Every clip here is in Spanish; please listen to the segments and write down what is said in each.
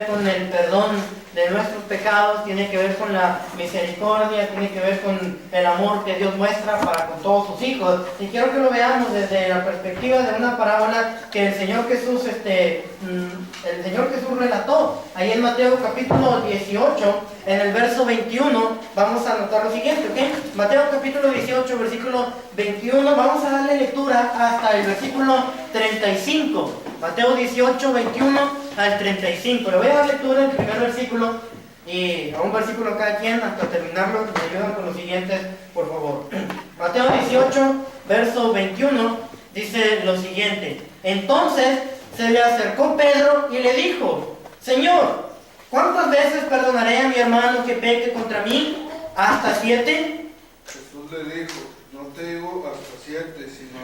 con el perdón de nuestros pecados, tiene que ver con la misericordia, tiene que ver con el amor que Dios muestra para con todos sus hijos. Y quiero que lo veamos desde la perspectiva de una parábola que el Señor Jesús relató ahí en Mateo capítulo 18, en el verso 21. Vamos a anotar lo siguiente, ¿ok? Mateo capítulo 18, versículo 21, vamos a darle lectura hasta el versículo 35. Mateo 18, 21 al 35. Le voy a dar lectura el primer versículo y a un versículo cada quien hasta terminarlo. Me ayudan con los siguientes, por favor. Mateo 18, verso 21, dice lo siguiente: Entonces se le acercó Pedro y le dijo: Señor, ¿cuántas veces perdonaré a mi hermano que peque contra mí? ¿Hasta 7? Jesús le dijo: No te digo hasta 7, sino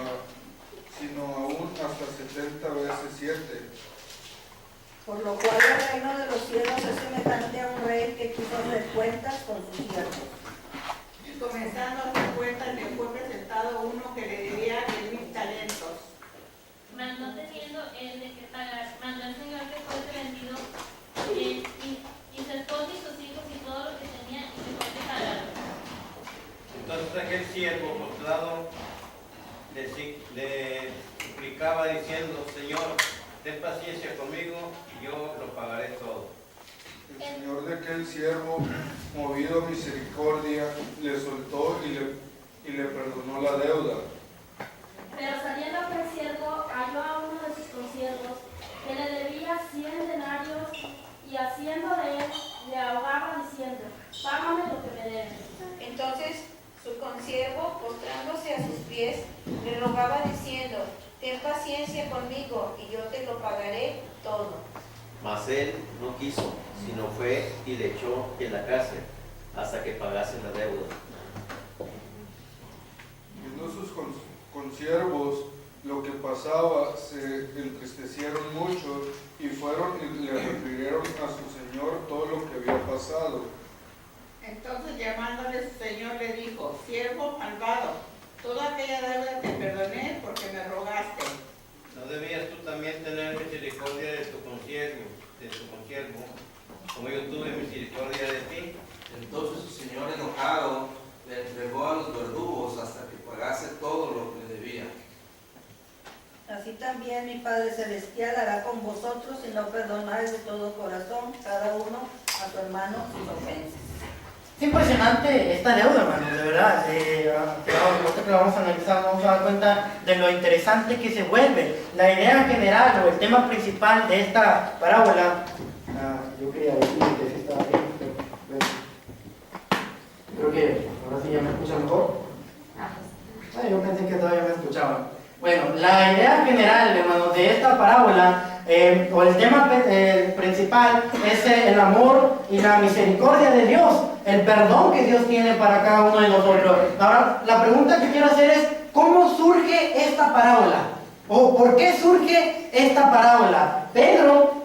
aún hasta 70 veces 7. Por lo cual el reino de los cielos es semejante a un rey que quiso hacer cuentas con sus siervos. Y comenzando a hacer cuentas, le fue presentado uno que le debía 10,000 talentos. Mas no teniendo él de qué pagar, mandó el Señor que fuese vendido y su esposa y sus hijos y todo lo que tenía, y se fuese pagado. Entonces aquel siervo postrado le suplicaba diciendo: Señor, ten paciencia conmigo y yo lo pagaré todo. El señor de aquel siervo, movido a misericordia, le soltó y le perdonó la deuda. Pero saliendo aquel siervo, halló a uno de sus consiervos que le debía 100 denarios, y haciendo de él, le ahogaba diciendo: Págame lo que me debes. Entonces su consiervo, postrándose a sus pies, le rogaba diciendo: Ten paciencia conmigo y yo te lo pagaré todo. Mas él no quiso, sino fue y le echó en la cárcel hasta que pagase la deuda. Viendo sus consiervos lo que pasaba, se entristecieron mucho y fueron y le refirieron a su señor todo lo que había pasado. Entonces, llamándole su señor, le dijo: Siervo malvado, toda aquella deuda te perdoné porque me rogaste. ¿No debías tú también tener misericordia de tu consiervo, como yo tuve misericordia de ti? Entonces su señor, enojado, le entregó a los verdugos hasta que pagase todo lo que le debía. Así también mi Padre Celestial hará con vosotros si no perdonáis de todo corazón cada uno a su hermano sus ofensas. Es impresionante esta deuda, hermano, de verdad. Ahorita que lo vamos a analizar, vamos a dar cuenta de lo interesante que se vuelve. La idea general o el tema principal de esta parábola. Yo quería decir que sí estaba bien, pero creo que ahora sí ya me escuchan mejor. Yo pensé que todavía me escuchaban. Bueno, la idea general, hermanos, de esta parábola, o el tema principal, es el amor y la misericordia de Dios, el perdón que Dios tiene para cada uno de nosotros. Ahora, la pregunta que quiero hacer es: ¿cómo surge esta parábola? ¿O por qué surge esta parábola? Pedro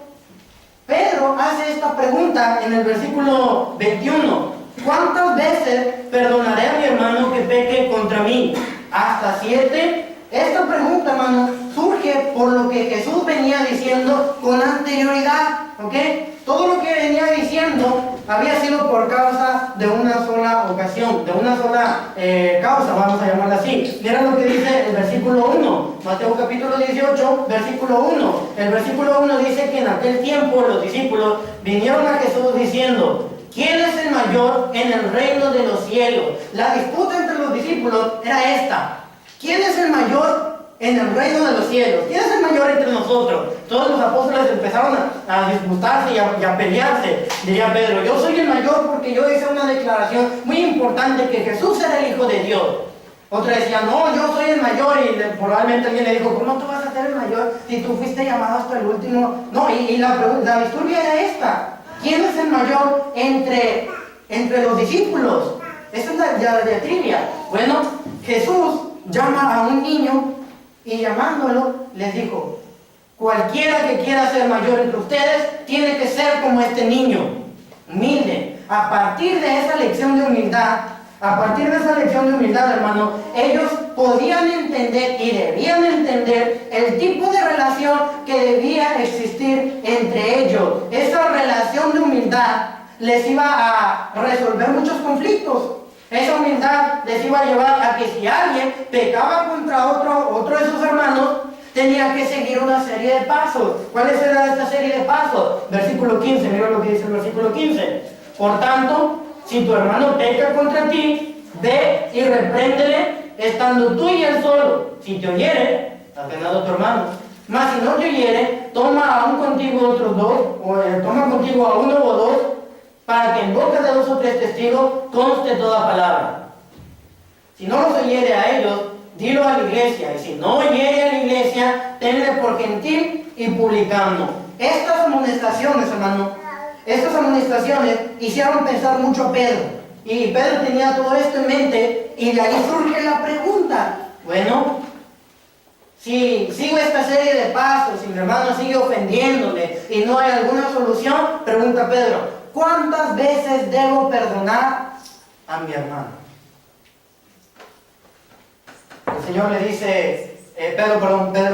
hace esta pregunta en el versículo 21. ¿Cuántas veces perdonaré a mi hermano que peque contra mí? ¿Hasta 7? Esta pregunta, hermano, surge por lo que Jesús venía diciendo con anterioridad, ¿ok? Todo lo que venía diciendo había sido por causa de una sola ocasión, de una sola causa, vamos a llamarla así. Mira lo que dice el versículo 1, Mateo capítulo 18, versículo 1. El versículo 1 dice que en aquel tiempo los discípulos vinieron a Jesús diciendo: ¿Quién es el mayor en el reino de los cielos? La disputa entre los discípulos era esta: ¿quién es el mayor en el reino de los cielos? ¿Quién es el mayor entre nosotros? Todos los apóstoles empezaron a disputarse y a pelearse. Diría Pedro: yo soy el mayor porque yo hice una declaración muy importante que Jesús era el Hijo de Dios. Otro decía: no, yo soy el mayor. Y probablemente alguien le dijo: ¿cómo tú vas a ser el mayor si tú fuiste llamado hasta el último? No, y la historia era esta: ¿quién es el mayor entre los discípulos? Esa es la diatribia. Bueno, Jesús llama a un niño y llamándolo les dijo: cualquiera que quiera ser mayor entre ustedes tiene que ser como este niño, humilde. A partir de esa lección de humildad, hermano, ellos podían entender y debían entender el tipo de relación que debía existir entre ellos. Esa relación de humildad les iba a resolver muchos conflictos. Esa humildad les iba a llevar a que si alguien pecaba contra otro de sus hermanos, tenía que seguir una serie de pasos. ¿Cuáles eran esta serie de pasos? Versículo 15, mira lo que dice el versículo 15. Por tanto, si tu hermano peca contra ti, ve y repréndele, estando tú y él solo. Si te oyere, has ganado a tu hermano. Mas si no te oyere, toma aún contigo otros dos, toma contigo a uno o dos, para que en boca de 2 o 3 testigos conste toda palabra. Si no los oyere a ellos, dilo a la iglesia, y si no oyere a la iglesia, tenle por gentil y publicano. Estas amonestaciones, hermano, estas amonestaciones hicieron pensar mucho a Pedro. Y Pedro tenía todo esto en mente, y de ahí surge la pregunta. Bueno, si sigo esta serie de pasos, si mi hermano sigue ofendiéndome y no hay alguna solución, pregunta Pedro, ¿cuántas veces debo perdonar a mi hermano? El Señor le dice, Pedro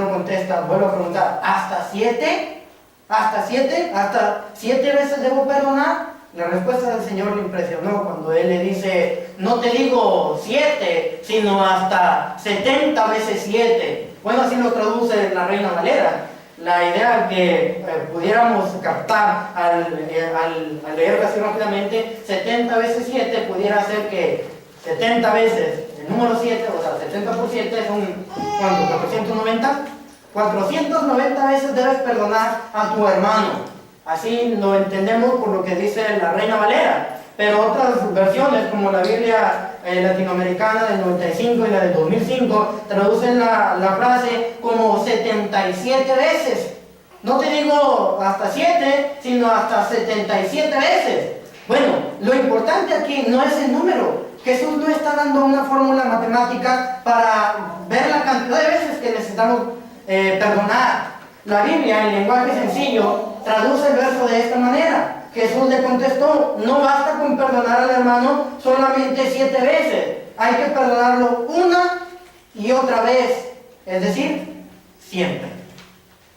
contesta, vuelvo a preguntar, ¿hasta 7? ¿Hasta 7? ¿Hasta 7 veces debo perdonar? La respuesta del Señor le impresionó cuando Él le dice, no te digo 7, sino hasta 70 veces 7. Bueno, así lo traduce la Reina Valera. La idea que pudiéramos captar al leerlo así rápidamente, 70 veces 7 pudiera ser que 70 veces el número 7, o sea, 70 por 7 son, ¿cuánto? 490. 490 veces debes perdonar a tu hermano. Así lo entendemos por lo que dice la Reina Valera. Pero otras versiones, como la Biblia latinoamericana del 95 y la del 2005, traducen la frase como 77 veces. No te digo hasta 7, sino hasta 77 veces. Bueno, lo importante aquí no es el número. Jesús no está dando una fórmula matemática para ver la cantidad de veces que necesitamos perdonar. La Biblia, en lenguaje sencillo, traduce el verso de esta manera. Jesús le contestó, no basta con perdonar al hermano solamente 7 veces. Hay que perdonarlo una y otra vez. Es decir, siempre.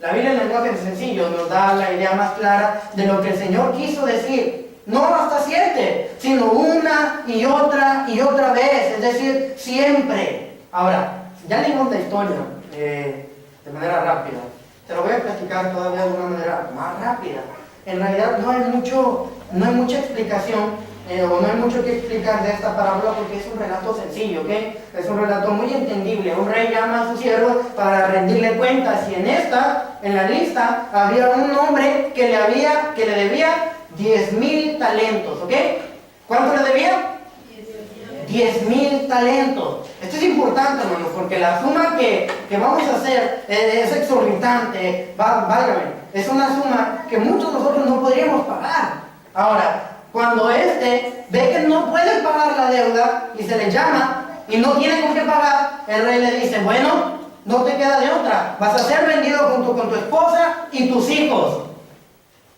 La Biblia, en lenguaje sencillo, nos da la idea más clara de lo que el Señor quiso decir. No hasta 7, sino una y otra vez. Es decir, siempre. Ahora, ya leímos la historia de manera rápida. Te lo voy a platicar todavía de una manera más rápida. En realidad no hay mucha explicación, o no hay mucho que explicar de esta parábola porque es un relato sencillo, ¿ok? Es un relato muy entendible. Un rey llama a su siervo para rendirle cuentas y en la lista había un hombre que le debía 10,000 talentos, ¿ok? ¿Cuánto le debía? 10,000 talentos. Esto es importante, hermanos, porque la suma que vamos a hacer es exorbitante, válgame. Es una suma que muchos de nosotros no podríamos pagar. Ahora, cuando ve que no puede pagar la deuda y se le llama y no tiene con qué pagar, el rey le dice, bueno, no te queda de otra, vas a ser vendido junto con tu esposa y tus hijos.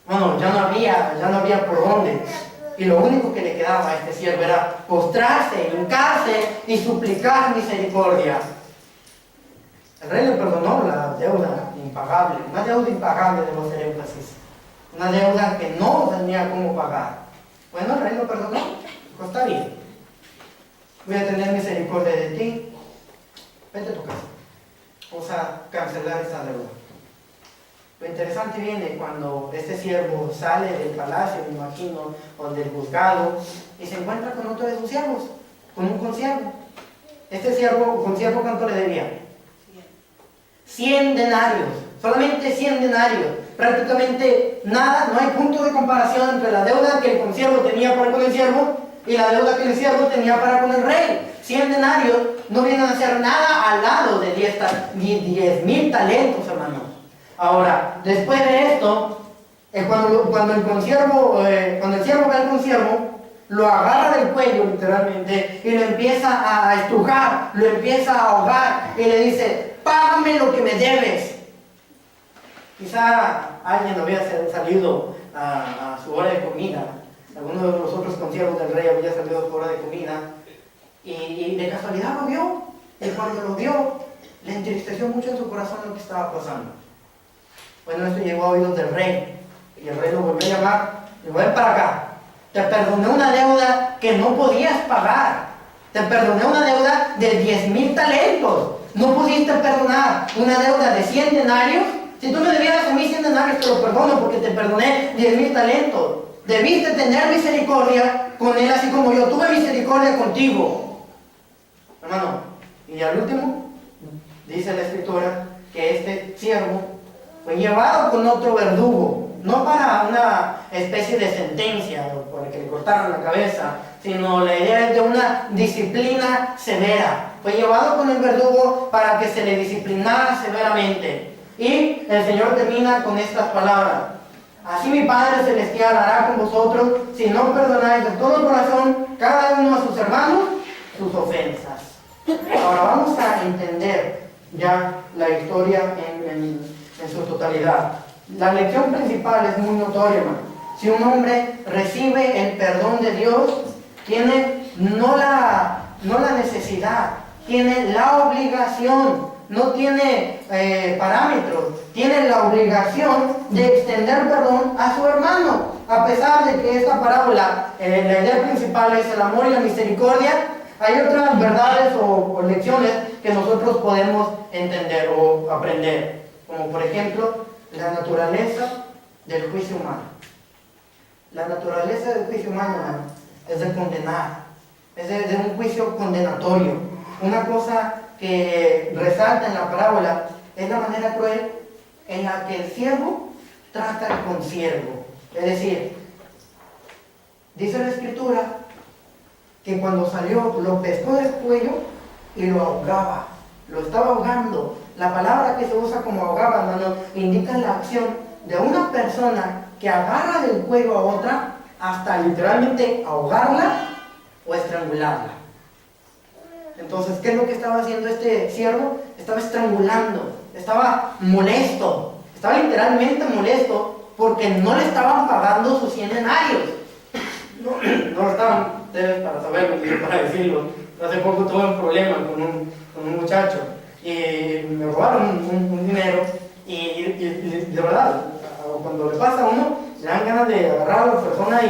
Bueno, ya no había por dónde. Y lo único que le quedaba a este siervo era postrarse, hincarse y suplicar misericordia. El rey le perdonó la deuda impagable, una deuda impagable, debo hacer énfasis, una deuda que no tenía cómo pagar. Bueno, el rey lo perdonó, dijo, está bien, voy a tener misericordia de ti, vete a tu casa, vamos a cancelar esa deuda. Lo interesante viene cuando este siervo sale del palacio, me imagino, o del juzgado, y se encuentra con otro de sus siervos, con un consiervo. Este consiervo, ¿cuánto le debía? 100 denarios, solamente 100 denarios. Prácticamente nada, no hay punto de comparación entre la deuda que el consiervo tenía para con el siervo y la deuda que el siervo tenía para con el rey. 100 denarios no vienen a ser nada al lado de 10,000 talentos, hermanos. Ahora, después de esto, cuando el siervo ve al consiervo, lo agarra del cuello literalmente y lo empieza a estrujar, lo empieza a ahogar y le dice, págame lo que me debes. Quizá alguien había salido a su hora de comida, alguno de los otros consiervos del rey había salido a su hora de comida y de casualidad lo vio Y cuando lo vio, le entristeció mucho en su corazón lo que estaba pasando. Bueno, esto llegó a oídos del rey. Y el rey lo volvió a llamar. Le dijo, ven para acá. Te perdoné una deuda que no podías pagar. Te perdoné una deuda de 10,000 talentos. ¿No pudiste perdonar una deuda de 100 denarios? Si tú me debieras a mí 100 denarios, te lo perdono porque te perdoné 10,000 talentos. Debiste tener misericordia con él, así como yo tuve misericordia contigo. Hermano, y al último, dice la Escritura, que este siervo fue llevado con otro verdugo, no para una especie de sentencia, o para que le cortaran la cabeza, sino la idea es de una disciplina severa. Fue llevado con el verdugo para que se le disciplinara severamente. Y el Señor termina con estas palabras. Así mi Padre Celestial hará con vosotros si no perdonáis de todo corazón cada uno a sus hermanos sus ofensas. Ahora vamos a entender ya la historia en su totalidad. La lección principal es muy notoria, hermano. Si un hombre recibe el perdón de Dios, tiene no la necesidad, tiene la obligación, no tiene parámetros, tiene la obligación de extender perdón a su hermano. A pesar de que esta parábola, la idea principal es el amor y la misericordia, hay otras verdades o lecciones que nosotros podemos entender o aprender, como por ejemplo la naturaleza del juicio humano. La naturaleza del juicio humano, hermano, es de condenar, es de un juicio condenatorio. Una cosa que resalta en la parábola es la manera cruel en la que el siervo trata al consiervo. Es decir, dice la Escritura que cuando salió lo pescó del cuello y lo ahogaba, lo estaba ahogando. La palabra que se usa como ahogaba, hermano, indica la acción de una persona que agarra del cuello a otra hasta literalmente ahogarla o estrangularla. Entonces, ¿qué es lo que estaba haciendo este siervo? Estaba estrangulando, estaba molesto, estaba literalmente molesto porque no le estaban pagando sus 100 denarios. No lo estaban, ustedes para saberlo y para decirlo. Hace poco tuve un problema con un muchacho y me robaron un dinero y de verdad, cuando le pasa a uno, le dan ganas de agarrar a la persona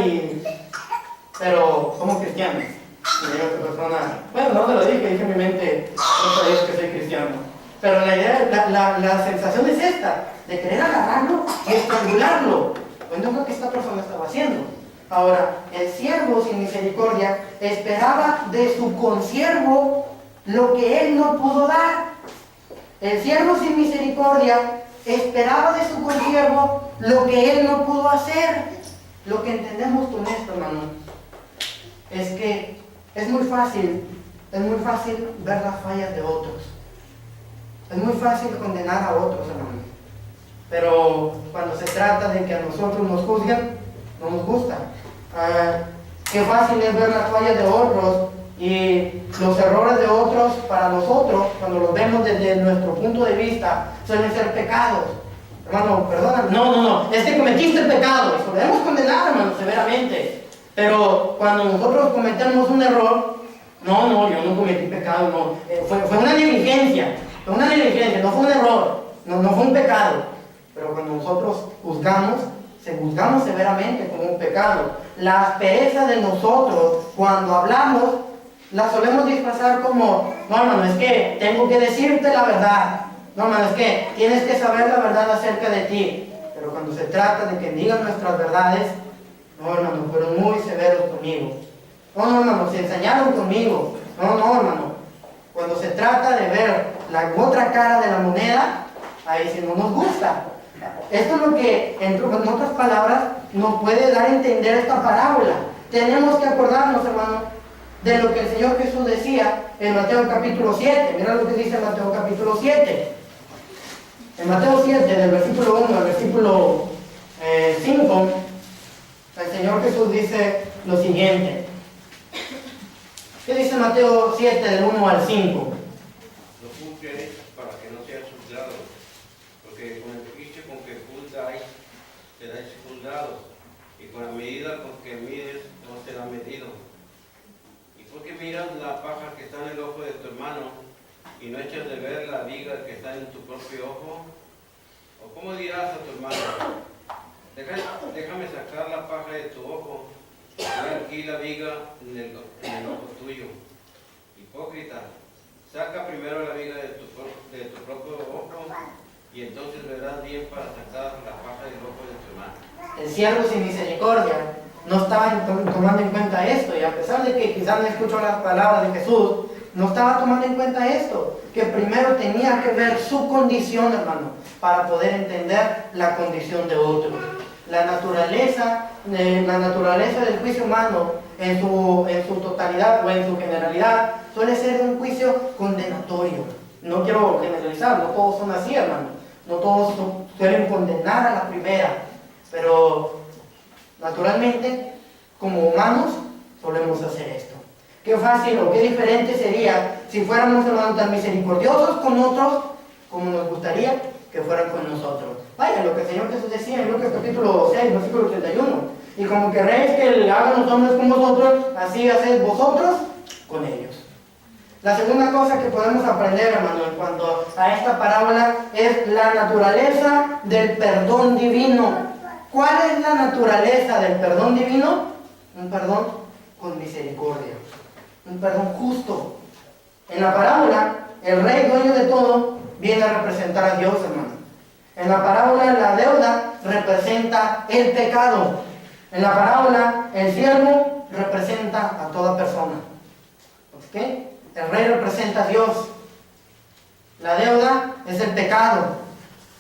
pero somos cristianos. Y otra persona, bueno, no se lo dije en mi mente, no sabía que soy cristiano. Pero la idea, la sensación es esta, de querer agarrarlo y estrangularlo. Pues no es lo que esta persona estaba haciendo. Ahora, el siervo sin misericordia esperaba de su consiervo lo que él no pudo dar. El siervo sin misericordia esperaba de su consiervo lo que él no pudo hacer. Lo que entendemos con esto, hermano, es que es muy fácil ver las fallas de otros. Es muy fácil condenar a otros, hermano. Pero cuando se trata de que a nosotros nos juzguen, no nos gusta. Qué fácil es ver las fallas de otros y los errores de otros para nosotros, cuando los vemos desde nuestro punto de vista, suelen ser pecados. Hermano, perdóname. No, es que cometiste el pecado. Y podemos condenar, hermano, severamente. Pero cuando nosotros cometemos un error, no, yo no cometí pecado, no. Fue una negligencia, no fue un error, no fue un pecado. Pero cuando nosotros juzgamos severamente como un pecado. La aspereza de nosotros, cuando hablamos, la solemos disfrazar como, no, hermano, es que tengo que decirte la verdad. No, hermano, es que tienes que saber la verdad acerca de ti. Pero cuando se trata de que digan nuestras verdades, no, hermano, fueron muy severos conmigo. No, hermano, se ensañaron conmigo. No, hermano. Cuando se trata de ver la otra cara de la moneda, ahí sí no nos gusta. Esto es lo que, en otras palabras, nos puede dar a entender esta parábola. Tenemos que acordarnos, hermano, de lo que el Señor Jesús decía en Mateo capítulo 7. Mira lo que dice en Mateo capítulo 7. En Mateo 7, del versículo 1 al versículo 5, el Señor Jesús dice lo siguiente. ¿Qué dice Mateo 7, del 1 al 5? No juzgues para que no seas juzgados, porque con el juicio con que juzgáis, seráis juzgados, y con la medida con que mides, no será medido. ¿Y por qué miras la paja que está en el ojo de tu hermano, y no echas de ver la viga que está en tu propio ojo? ¿O cómo dirás a tu hermano, déjame sacar la paja de tu ojo, y aquí la viga en el ojo tuyo? Hipócrita, saca primero la viga de tu propio ojo, y entonces verás bien para sacar la paja del ojo de tu hermano. El siervo sin misericordia no estaba tomando en cuenta esto, y a pesar de que quizás no escuchó las palabras de Jesús, no estaba tomando en cuenta esto, que primero tenía que ver su condición, hermano, para poder entender la condición de otro. La naturaleza del juicio humano en su totalidad o en su generalidad suele ser un juicio condenatorio. No quiero generalizar, no todos son así, hermano. No todos suelen condenar a la primera, pero naturalmente, como humanos, solemos hacer esto. Qué fácil o qué diferente sería si fuéramos, hermanos, tan misericordiosos con otros como nos gustaría que fueran con nosotros. Vaya, lo que el Señor Jesús decía en Lucas capítulo 6, versículo 31. Y como queréis que le hagan los hombres con vosotros, así hacéis vosotros con ellos. La segunda cosa que podemos aprender, hermano, en cuanto a esta parábola es la naturaleza del perdón divino. ¿Cuál es la naturaleza del perdón divino? Un perdón con misericordia, un perdón justo. En la parábola, el rey dueño de todo viene a representar a Dios, hermano. En la parábola, la deuda representa el pecado. En la parábola, el siervo representa a toda persona. ¿Ok? El rey representa a Dios. La deuda es el pecado.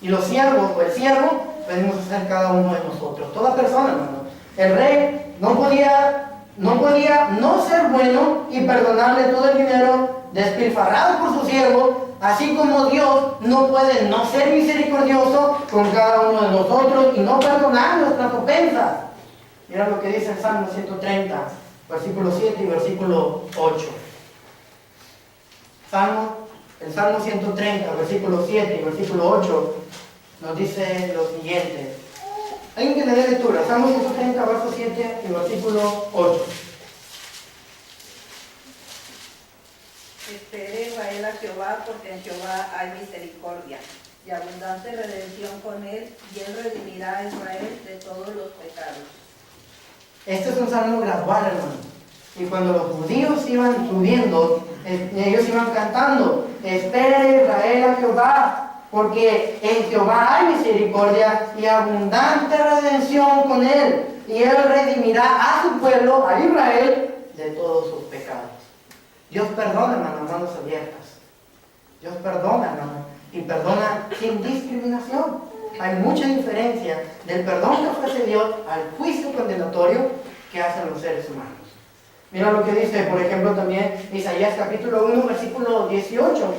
Y los siervos o el siervo venimos a ser cada uno de nosotros. Toda persona, hermano. El rey no podía no ser bueno y perdonarle todo el dinero despilfarrado por su siervo, así como Dios no puede no ser misericordioso con cada uno de nosotros y no perdonar nuestras ofensas. Mira lo que dice el Salmo 130, versículo 7 y versículo 8. El Salmo 130, versículo 7 y versículo 8 nos dice lo siguiente. Alguien que le dé lectura, Salmo 130, verso 7 y versículo 8. Espere Israel a Jehová, porque en Jehová hay misericordia y abundante redención con él, y él redimirá a Israel de todos los pecados. Este es un salmo gradual, hermano. Y cuando los judíos iban subiendo, ellos iban cantando, espere Israel a Jehová, porque en Jehová hay misericordia y abundante redención con él, y él redimirá a su pueblo, a Israel, de todos sus pecados. Dios perdona, hermano, manos abiertas. Dios perdona, hermano, y perdona sin discriminación. Hay mucha diferencia del perdón que ofrece Dios al juicio condenatorio que hacen los seres humanos. Mira lo que dice, por ejemplo, también Isaías capítulo 1, versículo 18.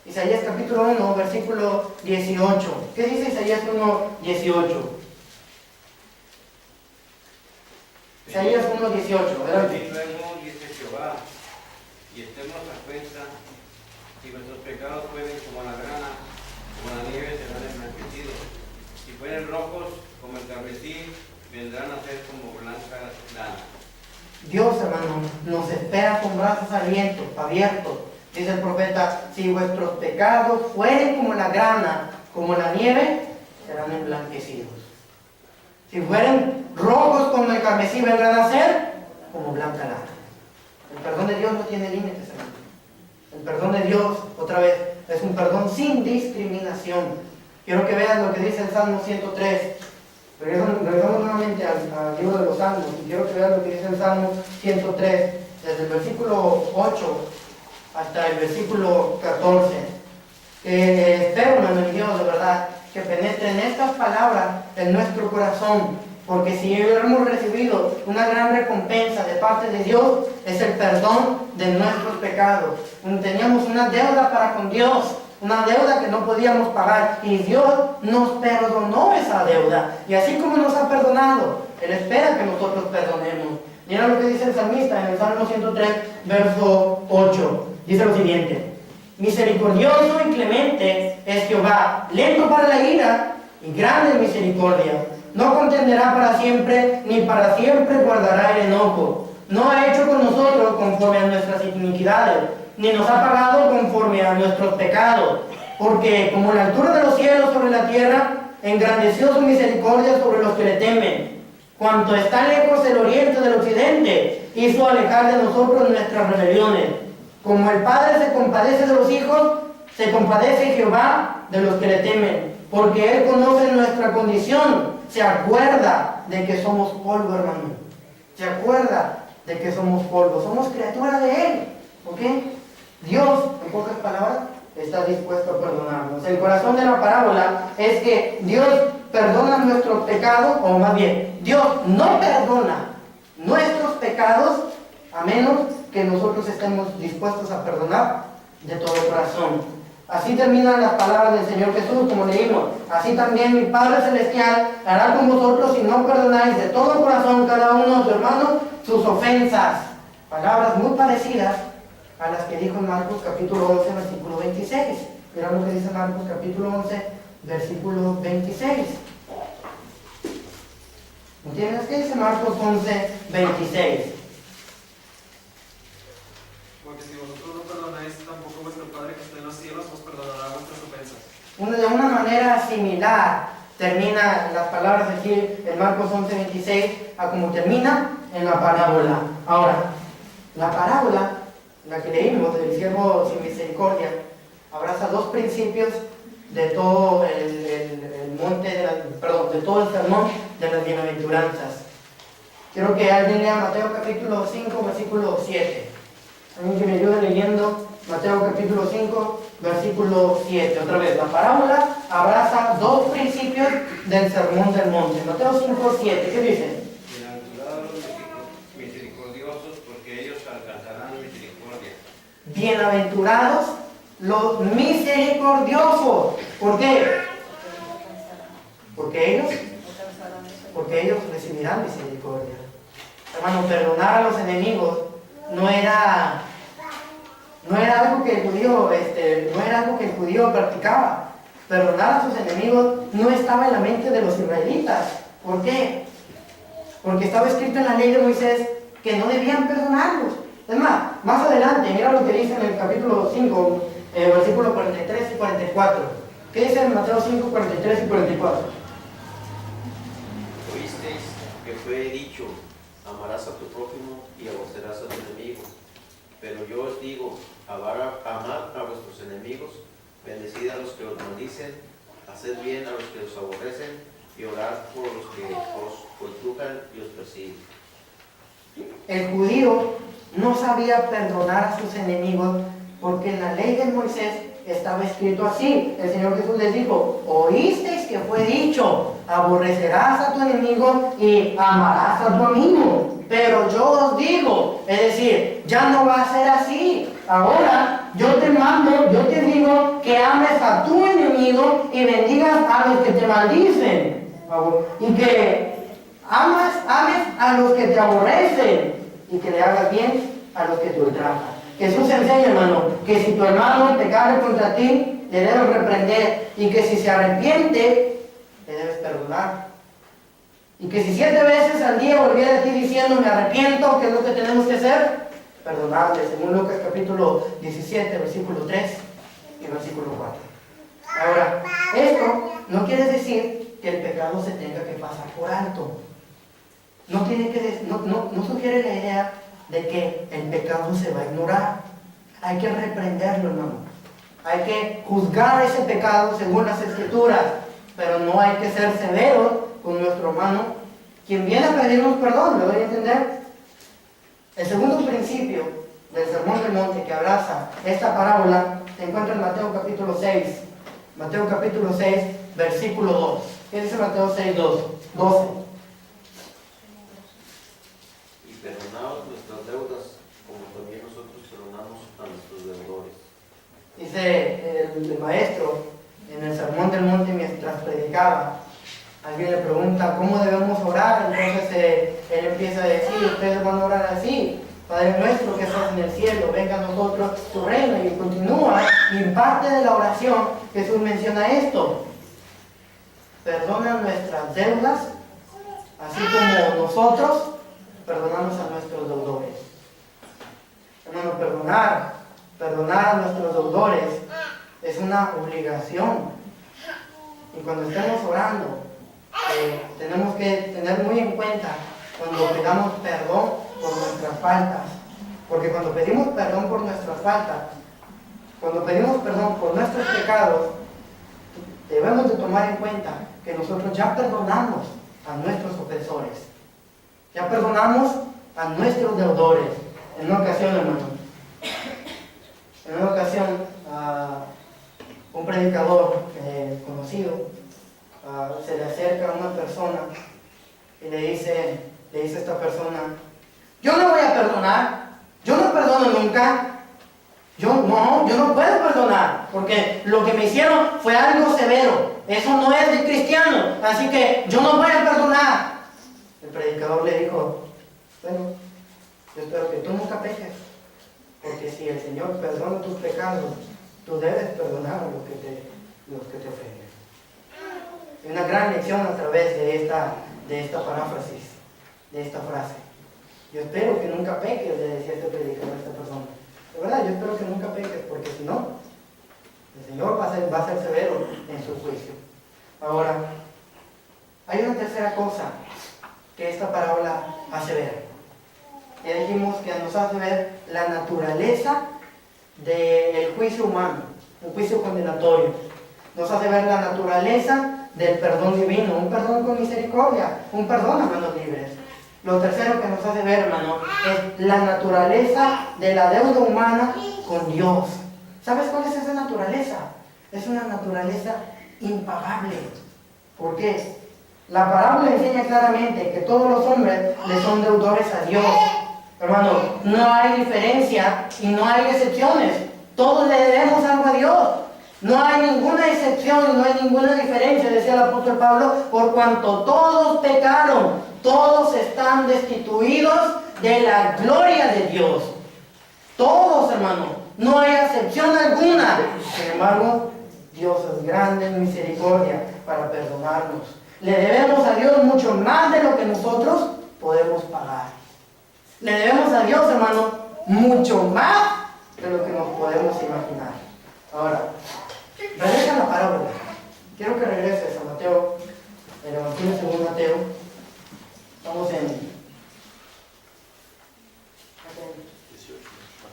Isaías capítulo 1, versículo 18. ¿Qué dice Isaías 1, 18? Isaías 1, 18. Adelante. Luego dice Jehová, y estemos a cuenta, si nuestros pecados fueren como la grana, como la nieve serán emblanquecidos. Si fueren rojos como el carmesí, vendrán a ser como blanca lana. Dios, hermano, nos espera con brazos abiertos. Dice el profeta, si vuestros pecados fueren como la grana, como la nieve, serán emblanquecidos. Si fueren rojos como el carmesí, vendrán a ser como blanca lana. El perdón de Dios no tiene límites, hermano. El perdón de Dios, otra vez, es un perdón sin discriminación. Quiero que vean lo que dice el Salmo 103. Regresamos nuevamente al libro de los Salmos, y quiero que vean lo que dice el Salmo 103, desde el versículo 8 hasta el versículo 14. Espero, hermano, en Dios, de verdad, que penetren estas palabras en nuestro corazón, porque si hemos recibido una gran recompensa de parte de Dios, es el perdón de nuestros pecados. Teníamos una deuda para con Dios, una deuda que no podíamos pagar, y Dios nos perdonó esa deuda, y así como nos ha perdonado, Él espera que nosotros perdonemos. Mira lo que dice el salmista en el Salmo 103, verso 8. Dice lo siguiente: misericordioso y clemente es Jehová, lento para la ira y grande en misericordia. No contenderá para siempre, ni para siempre guardará el enojo. No ha hecho con nosotros conforme a nuestras iniquidades, ni nos ha pagado conforme a nuestros pecados, porque como la altura de los cielos sobre la tierra, engrandeció su misericordia sobre los que le temen. Cuanto está lejos el oriente del occidente, hizo alejar de nosotros nuestras rebeliones. Como el Padre se compadece de los hijos, se compadece Jehová de los que le temen, porque Él conoce nuestra condición, se acuerda de que somos polvo, hermano. Se acuerda de que somos polvo, somos criaturas de Él. ¿Ok? Dios, en pocas palabras, está dispuesto a perdonarnos. El corazón de la parábola es que Dios perdona nuestros pecados, o más bien, Dios no perdona nuestros pecados a menos que nosotros estemos dispuestos a perdonar de todo corazón. Así terminan las palabras del Señor Jesús, como leímos. Así también mi Padre Celestial hará con vosotros si no perdonáis de todo corazón cada uno de sus hermanos sus ofensas. Palabras muy parecidas a las que dijo en Marcos capítulo 11, versículo 26. Mira lo que dice Marcos capítulo 11, versículo 26. ¿Entiendes qué dice Marcos 11, 26? Porque si vosotros no perdonáis, tampoco vuestro Padre que está en los cielos os perdonará vuestras ofensas. De una manera similar termina las palabras aquí en Marcos 11, 26 a como termina en la parábola. Ahora, la parábola, la que leímos del siervo sin misericordia, abraza dos principios de todo el monte de todo el sermón de las bienaventuranzas. Quiero que alguien lea Mateo capítulo 5, versículo 7. Alguien que me ayude leyendo Mateo capítulo 5, versículo 7. Otra vez, la parábola abraza dos principios del sermón del monte. Mateo 5, 7. ¿Qué dice? Bienaventurados los misericordiosos, porque ellos alcanzarán misericordia. Bienaventurados los misericordiosos. ¿Por qué? Porque ellos recibirán misericordia. Hermano, perdonar a los enemigos no era algo que el judío practicaba. Perdonar a sus enemigos no estaba en la mente de los israelitas. ¿Por qué? Porque estaba escrito en la ley de Moisés que no debían perdonarlos. Es más adelante, mira lo que dice en el capítulo 5, versículos 43 y 44. ¿Qué dice en Mateo 5, 43 y 44? Oísteis que fue dicho, amarás a tu prójimo y aborrecerás a tu enemigo. Pero yo os digo, amad a vuestros enemigos, bendecid a los que os maldicen, haced bien a los que os aborrecen y orad por los que os perturban y os persiguen. El judío no sabía perdonar a sus enemigos porque en la ley de Moisés estaba escrito así. El Señor Jesús les dijo, oísteis que fue dicho, aborrecerás a tu enemigo y amarás a tu amigo. Pero yo os digo, es decir, ya no va a ser así. Ahora yo te mando, yo te digo que ames a tu enemigo y bendigas a los que te maldicen. Y que ames a los que te aborrecen y que le hagas bien a los que te ultrajan. Jesús enseña, hermano, que si tu hermano pecare contra ti, le debes reprender, y que si se arrepiente, le debes perdonar. Y que si 7 veces al día volviera a ti diciendo, me arrepiento, ¿qué es lo que tenemos que hacer? Perdonarle, según Lucas capítulo 17, versículo 3 y versículo 4. Ahora, esto no quiere decir que el pecado se tenga que pasar por alto. No sugiere la idea de que el pecado se va a ignorar. Hay que reprenderlo, hermano. Hay que juzgar ese pecado según las Escrituras, pero no hay que ser severos con nuestro hermano, quien viene a pedirnos perdón. ¿Me doy a entender? El segundo principio del Sermón del Monte que abraza esta parábola se encuentra en Mateo capítulo 6. Mateo capítulo 6, versículo 2. ¿Qué dice Mateo 6, 12? Y perdonaos nuestras deudas, como también nosotros perdonamos a nuestros deudores. Dice el maestro en el Sermón del Monte mientras predicaba. Alguien le pregunta cómo debemos orar, entonces él empieza a decir, ustedes van a orar así: Padre nuestro que estás en el cielo, venga a nosotros tu reino, y continúa, y en parte de la oración Jesús menciona esto: perdona nuestras deudas, así como nosotros perdonamos a nuestros deudores. Hermano, perdonar perdonar a nuestros deudores es una obligación. Y cuando estemos orando, tenemos que tener muy en cuenta cuando pedamos perdón por nuestras faltas. Porque cuando pedimos perdón por nuestras faltas, cuando pedimos perdón por nuestros pecados, debemos de tomar en cuenta que nosotros ya perdonamos a nuestros ofensores. Ya perdonamos a nuestros deudores. En una ocasión, hermano, un predicador conocido se le acerca a una persona y le dice a esta persona: yo no voy a perdonar, yo no perdono nunca, yo no puedo perdonar, porque lo que me hicieron fue algo severo, eso no es de cristiano, así que yo no voy a perdonar. El predicador le dijo: bueno, yo espero que tú nunca peques, porque si el Señor perdona tus pecados, tú debes perdonar a los que te ofenden. Hay una gran lección a través de esta paráfrasis, de esta frase. Yo espero que nunca peques, le decía este predicador a esta persona. De verdad, yo espero que nunca peques, porque si no, el Señor va a ser severo en su juicio. Ahora, hay una tercera cosa que esta parábola hace ver. Ya dijimos que nos hace ver la naturaleza del juicio humano, un juicio condenatorio. Nos hace ver la naturaleza del perdón divino, un perdón con misericordia, un perdón a manos libres. Lo tercero que nos hace ver, hermano, es la naturaleza de la deuda humana con Dios. ¿Sabes cuál es esa naturaleza? Es una naturaleza impagable. ¿Por qué? La parábola enseña claramente que todos los hombres le son deudores a Dios. Hermano, no hay diferencia y no hay excepciones. Todos le debemos algo a Dios. No hay ninguna excepción, no hay ninguna diferencia, decía el apóstol Pablo, por cuanto todos pecaron, todos están destituidos de la gloria de Dios. Todos, hermano, no hay excepción alguna. Sin embargo, Dios es grande en misericordia para perdonarnos. Le debemos a Dios mucho más de lo que nosotros podemos pagar. Le debemos a Dios, hermano, mucho más de lo que nos podemos imaginar. Ahora, regresa a la parábola. Quiero que regreses a Mateo, el Evangelio según Mateo. Estamos en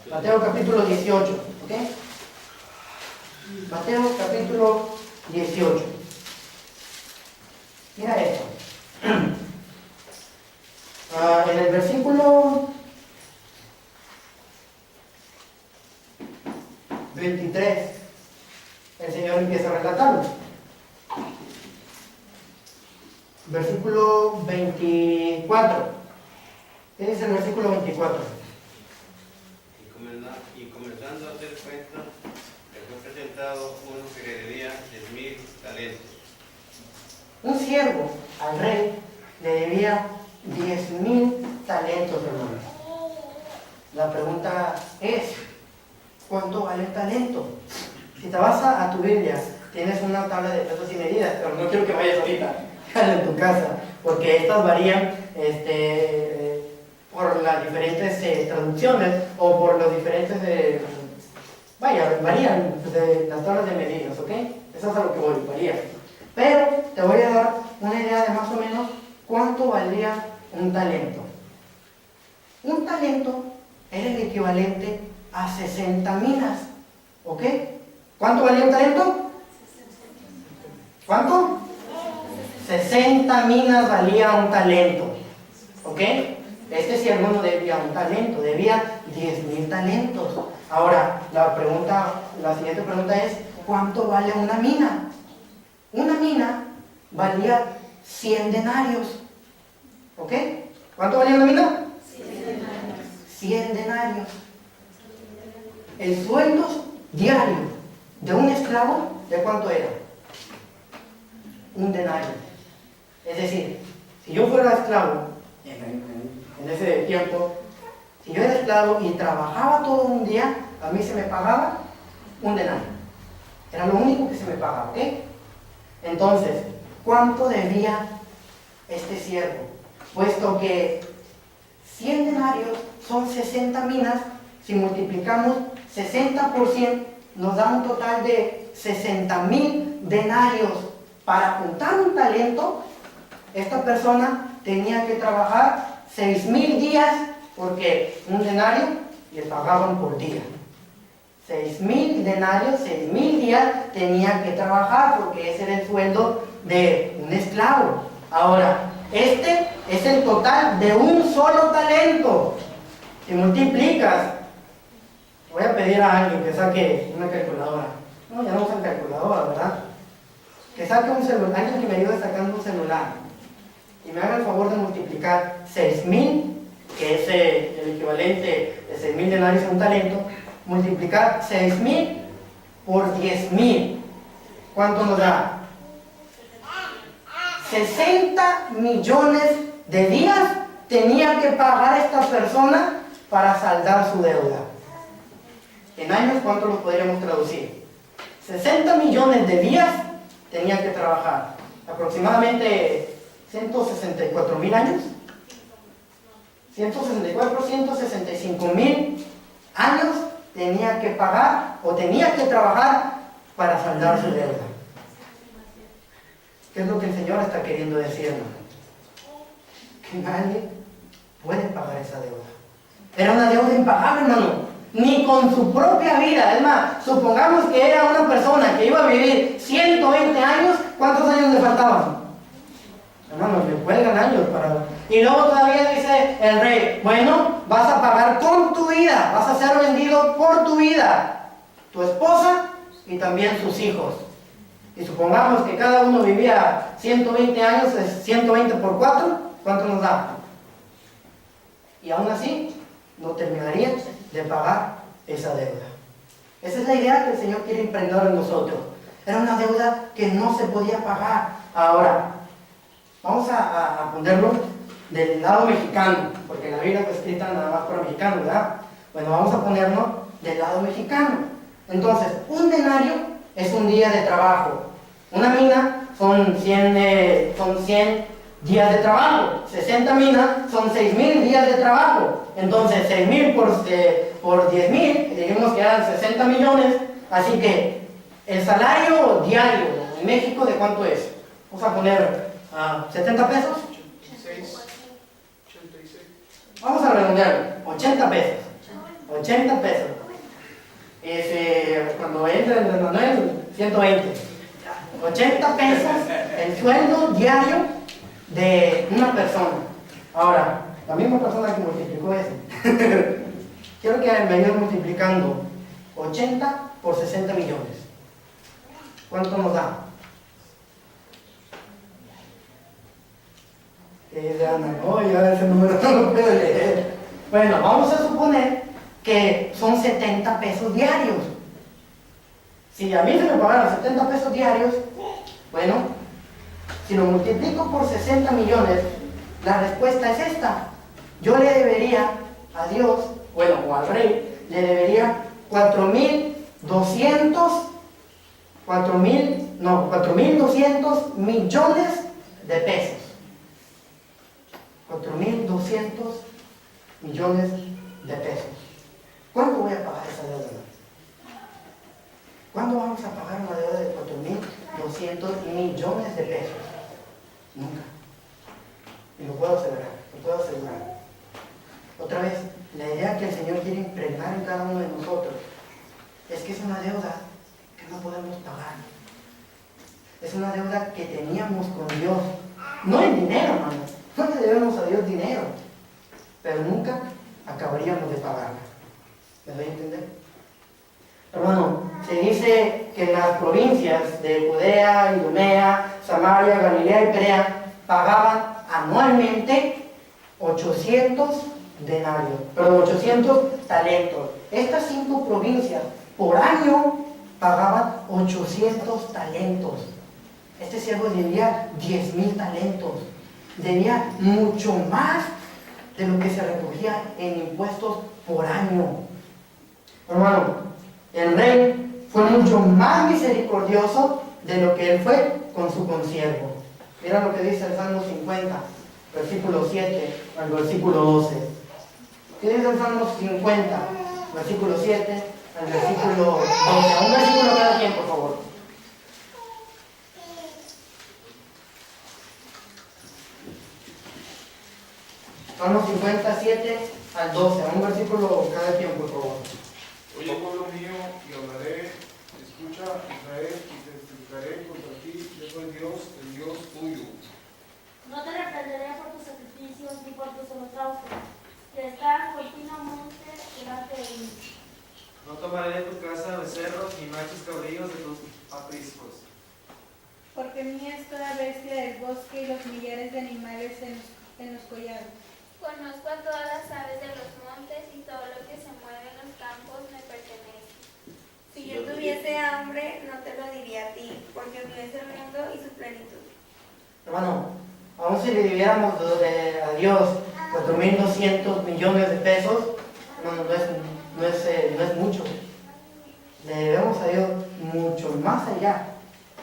Mateo capítulo 18, ¿ok? Mateo capítulo 18. Mira esto. En el versículo 23, el Señor empieza a relatarlo. Versículo 24. ¿Qué dice el versículo 24? Y comenzando a hacer cuenta, le fue presentado uno que le debía 10,000 talentos. Un siervo al rey le debía 10,000 talentos, hermano. La pregunta es: ¿cuánto vale el talento? Si te vas a tu Biblia, tienes una tabla de pesos y medidas, pero no quiero que vayas ahorita, déjala en tu casa, porque estas varían por las diferentes traducciones o por los diferentes, varían de las tablas de medidas, ¿ok? Eso es a lo que voy, varía. Pero te voy a dar una idea de más o menos cuánto valía un talento. Un talento era el equivalente a 60 minas, ¿ok? ¿Cuánto valía un talento? ¿Cuánto? 60 minas valía un talento, ¿ok? Este siervo no debía un talento, debía 10,000 talentos. Ahora, la siguiente pregunta es: ¿cuánto vale una mina? Una mina valía 100 denarios, ¿ok? ¿Cuánto valía una mina? 100 denarios. El sueldo diario de un esclavo, ¿de cuánto era? Un denario. Es decir, si yo fuera esclavo, en ese tiempo, si yo era esclavo y trabajaba todo un día, a mí se me pagaba un denario. Era lo único que se me pagaba, ¿ok? Entonces, ¿cuánto debía este siervo? Puesto que 100 denarios son 60 minas, si multiplicamos 60% nos da un total de 60,000 denarios. Para juntar un talento, esta persona tenía que trabajar 6,000 días, porque un denario le pagaban por día. 6,000 denarios, 6,000 días tenía que trabajar, porque ese era el sueldo de un esclavo. Ahora, este es el total de un solo talento. Si multiplicas, voy a pedir a alguien que saque una calculadora. No, ya no usan calculadora, ¿verdad? Que saque un celular, alguien que me ayude sacando un celular y me haga el favor de multiplicar 6,000, que es el equivalente de 6,000 denarios a un talento, multiplicar 6,000 por 10,000. ¿Cuánto nos da? 60 millones de días tenía que pagar esta persona para saldar su deuda. En años, ¿cuánto lo podríamos traducir? 60 millones de días tenía que trabajar. Aproximadamente 164,000 años. 165,000 años tenía que pagar o tenía que trabajar para saldar su deuda. ¿Qué es lo que el Señor está queriendo decirnos? Que nadie puede pagar esa deuda. Era una deuda impagable, hermano. Ni con su propia vida. Es más, supongamos que era una persona que iba a vivir 120 años. ¿Cuántos años le faltaban? Hermano, le cuelgan años para... Y luego todavía dice el rey, bueno, vas a pagar con tu vida. Vas a ser vendido por tu vida. Tu esposa y también sus hijos. Y supongamos que cada uno vivía 120 años, es 120 por 4, ¿cuánto nos da? Y aún así, no terminarían de pagar esa deuda. Esa es la idea que el Señor quiere impregnar en nosotros. Era una deuda que no se podía pagar. Ahora, vamos a ponerlo del lado mexicano, porque la Biblia fue escrita nada más para mexicanos, ¿verdad? Bueno, vamos a ponerlo del lado mexicano. Entonces, un denario es un día de trabajo. Una mina son 100 días de trabajo. 60 minas son 6,000 días de trabajo. Entonces 6,000 por 10,000, dijimos que eran 60 millones. Así que el salario diario en México, ¿de cuánto es? Vamos a poner 70 pesos. 86. Vamos a redondearlo, 80 pesos. 80 pesos. Cuando entra en el Manuel, 120. 80 pesos el sueldo diario de una persona. Ahora, la misma persona que multiplicó eso. Quiero que me ayuden multiplicando 80 por 60 millones. ¿Cuánto nos da? No, ya ese número no lo puedo leer. Bueno, vamos a suponer que son 70 pesos diarios. Si a mí se me pagaran 70 pesos diarios, bueno, si lo multiplico por 60 millones, la respuesta es esta. Yo le debería a Dios, bueno, o al rey, le debería 4,200 millones de pesos. 4,200 millones de pesos. ¿Cuándo voy a pagar esa deuda? ¿Cuándo vamos a pagar una deuda de 4,200 millones de pesos? Nunca. Y lo puedo asegurar, Otra vez, la idea que el Señor quiere impregnar en cada uno de nosotros es que es una deuda que no podemos pagar. Es una deuda que teníamos con Dios. No en dinero, hermanos. No le debemos a Dios dinero. Pero nunca acabaríamos de pagarla. ¿Me doy a entender? Hermano, se dice que las provincias de Judea, Idumea, Samaria, Galilea y Perea pagaban anualmente 800 talentos. Estas 5 provincias por año pagaban 800 talentos. Este siervo debía 10,000 talentos. Debía mucho más de lo que se recogía en impuestos por año. Hermano, el rey fue mucho más misericordioso de lo que él fue con su consiervo. Mira lo que dice el Salmo 50, versículo 7 al versículo 12. ¿Qué dice el Salmo 50, versículo 7 al versículo 12. A un versículo cada quien, por favor. Salmo 57 al 12. A un versículo cada quien, por favor. Oye, pueblo mío, y hablaré, escucha, Israel, y testificaré contra ti, yo soy Dios, el Dios tuyo. No te reprenderé por tus sacrificios ni por tus holocaustos, que están continuamente delante de mí. No tomaré de tu casa becerros ni machos cabríos de tus apriscos. Porque mía es toda bestia del bosque y los millares de animales en los collados. Conozco a todas las aves de los montes y todo lo que se mueve en los campos me pertenece. Si yo tuviese hambre, no te lo diría a ti, porque hubiese el mundo y su plenitud. Hermano, aún si le diviéramos a Dios 4.200 millones de pesos, hermano, no es mucho. Le debemos a Dios mucho más allá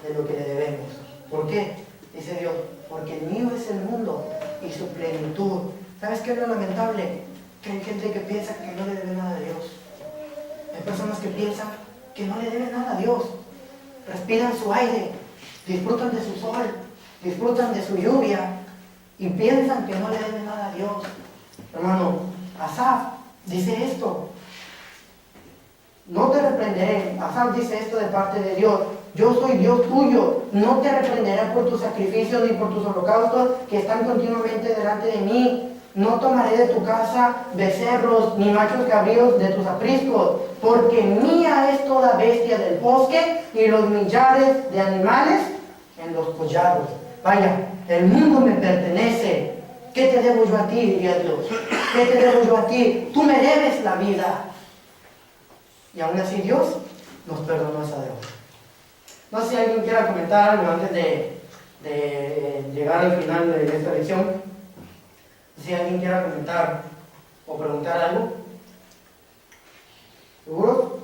de lo que le debemos. ¿Por qué? Dice Dios, porque mío es el mundo y su plenitud. ¿Sabes qué es lo lamentable? Que hay gente que piensa que no le debe nada a Dios. Hay personas que piensan que no le deben nada a Dios. Respiran su aire, disfrutan de su sol, disfrutan de su lluvia y piensan que no le deben nada a Dios. Hermano, Asaf dice esto. No te reprenderé. Asaf dice esto de parte de Dios. Yo soy Dios tuyo. No te reprenderé por tus sacrificios ni por tus holocaustos que están continuamente delante de mí. No tomaré de tu casa becerros ni machos cabríos de tus apriscos, porque mía es toda bestia del bosque y los millares de animales en los collados. Vaya, el mundo me pertenece. ¿Qué te debo yo a ti, diría Dios? ¿Qué te debo yo a ti? Tú me debes la vida. Y aún así Dios nos perdonó esa deuda. No sé si alguien quiera comentar algo antes de llegar al final de esta lección. Si alguien quiera comentar o preguntar algo. ¿Seguro?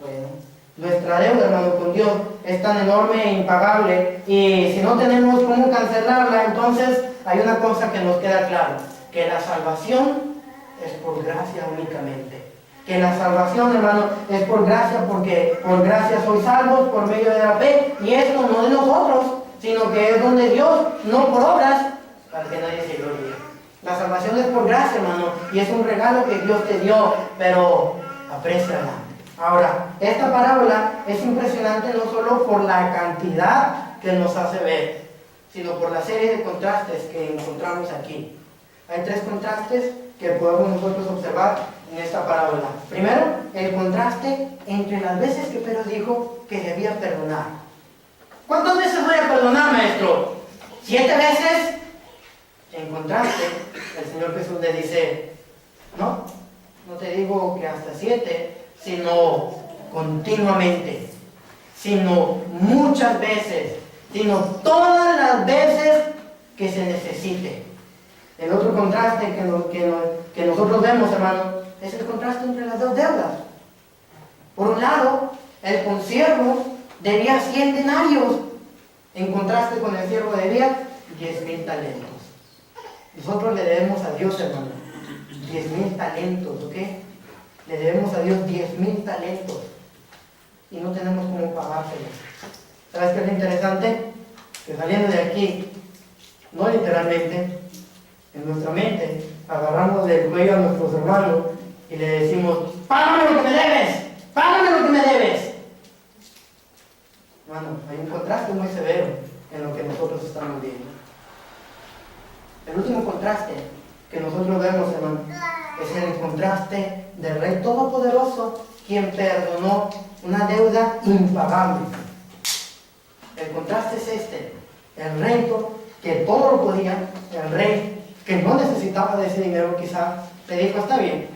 Bueno, nuestra deuda, hermano, con Dios es tan enorme e impagable, y si no tenemos cómo cancelarla, entonces hay una cosa que nos queda claro, que la salvación es por gracia únicamente. Que la salvación, hermano, es por gracia, porque por gracia sois salvos por medio de la fe, y esto no de nosotros, sino que es don de Dios, no por obras, para que nadie se gloríe. La salvación es por gracia, hermano, y es un regalo que Dios te dio, pero apréciala. Ahora, esta parábola es impresionante no solo por la cantidad que nos hace ver, sino por la serie de contrastes que encontramos aquí. Hay tres contrastes que podemos nosotros observar en esta parábola. Primero, el contraste entre las veces que Pedro dijo que debía perdonar. ¿Cuántas veces voy a perdonar, maestro? 7 veces. En contraste, el Señor Jesús le dice, no te digo que hasta 7, sino continuamente, sino muchas veces, sino todas las veces que se necesite. El otro contraste que nosotros vemos, hermano, es el contraste entre las dos deudas. Por un lado, el consiervo debía 100 denarios, en contraste con el siervo debía 10,000 talentos. Nosotros le debemos a Dios, hermano, 10,000 talentos, ¿ok? Le debemos a Dios 10,000 talentos y no tenemos cómo pagárselos. ¿Sabes qué es lo interesante? Que saliendo de aquí, no literalmente, en nuestra mente, agarramos del cuello a nuestros hermanos y le decimos, ¡págame lo que me debes! ¡Págame lo que me debes! Hermano, hay un contraste muy severo en lo que nosotros estamos viendo. El último contraste que nosotros vemos, hermano, es el contraste del Rey Todopoderoso, quien perdonó una deuda impagable. El contraste es este: el rey que todo lo podía, el rey que no necesitaba de ese dinero, quizá le dijo, está bien,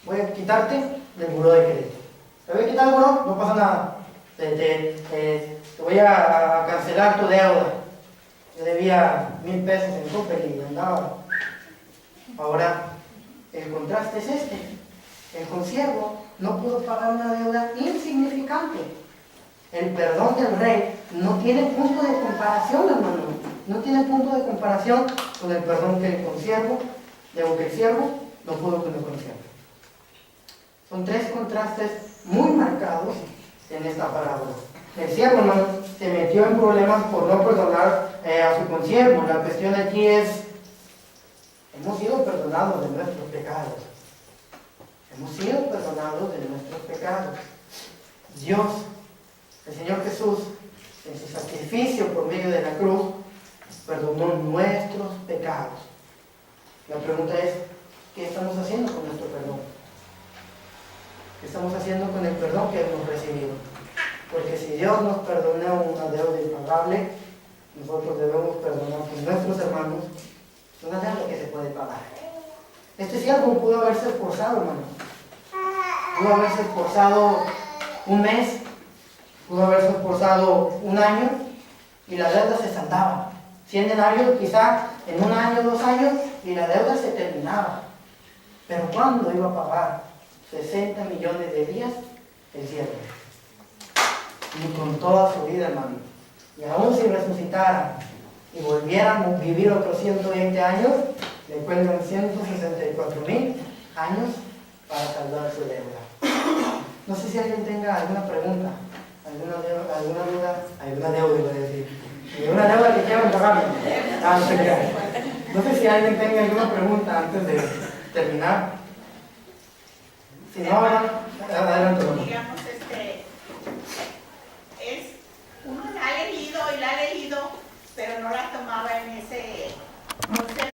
voy a quitarte del buró de crédito. ¿Te voy a quitar el buró? No pasa nada. Te voy a cancelar tu deuda. Yo debía 1,000 pesos en Coppel y andaba. Ahora, el contraste es este. El consiervo no pudo pagar una deuda insignificante. El perdón del rey no tiene punto de comparación, hermano. No tiene punto de comparación con el perdón que el consiervo, que el siervo no pudo con el consiervo. Son tres contrastes muy marcados en esta parábola. El siervo, hermano, se metió en problemas por no perdonar a su consiervo. La cuestión aquí es, hemos sido perdonados de nuestros pecados. Hemos sido perdonados de nuestros pecados. Dios, el Señor Jesús, en su sacrificio por medio de la cruz, perdonó nuestros pecados. La pregunta es, ¿qué estamos haciendo con nuestro perdón? ¿Qué estamos haciendo con el perdón que hemos recibido? Porque si Dios nos perdona una deuda impagable, nosotros debemos perdonar con nuestros hermanos una deuda que se puede pagar. Este siervo pudo haberse esforzado, hermano. Pudo haberse esforzado un mes, pudo haberse esforzado un año y la deuda se saldaba. 100 denarios quizá en un año, 2 años y la deuda se terminaba. Pero ¿cuándo iba a pagar 60 millones de días el siervo? Ni con toda su vida, hermano. Y aún si resucitara y volviéramos a vivir otros 120 años, le cuentan 164,000 años para saldar su deuda. No sé si alguien tenga alguna pregunta, alguna deuda, iba a decir. ¿Alguna deuda que quieran pagar? No sé si alguien tenga alguna pregunta antes de terminar. Si no, adelante. Digamos